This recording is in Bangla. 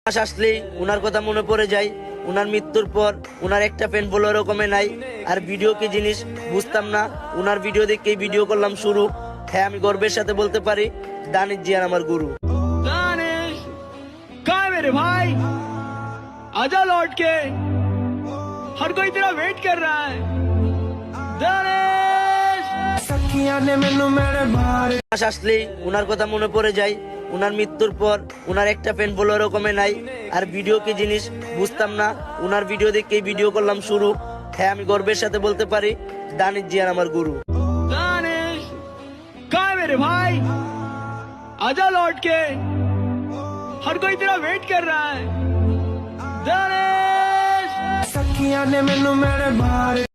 মাস আসলেই উনার কথা মনে পড়ে যায়। উনার মৃত্যুর পর উনার একটা ফ্যান ফলোয়ারও কমে নাই। আর ভিডিও কি জিনিস বুঝতাম না, উনার ভিডিও দেখেই ভিডিও করলাম শুরু। হ্যাঁ, আমি গর্বের সাথে বলতে পারি দানিশ জিয়ান আমার গুরু। दानिश कहाँ है मेरे भाई? आजा लौट के, हर कोई तेरा वेट कर रहा है। दानिश মাস আসলেই উনার কথা মনে পড়ে যায়। উনার মৃত্যুর পর উনার একটা ফ্যান ফলোয়ারও কমে নাই। আর ভিডিও কি জিনিস বুঝতাম না, উনার ভিডিও দেখেই ভিডিও করলাম শুরু। হ্যাঁ, আমি গর্বের সাথে বলতে পারি দানিশ জিয়ান আমার গুরু। दानिश कहाँ है मेरे भाई? आजा लौट के, हर कोई तेरा वेट कर रहा है। दानिश सखियां ने मैनू मेरे बारे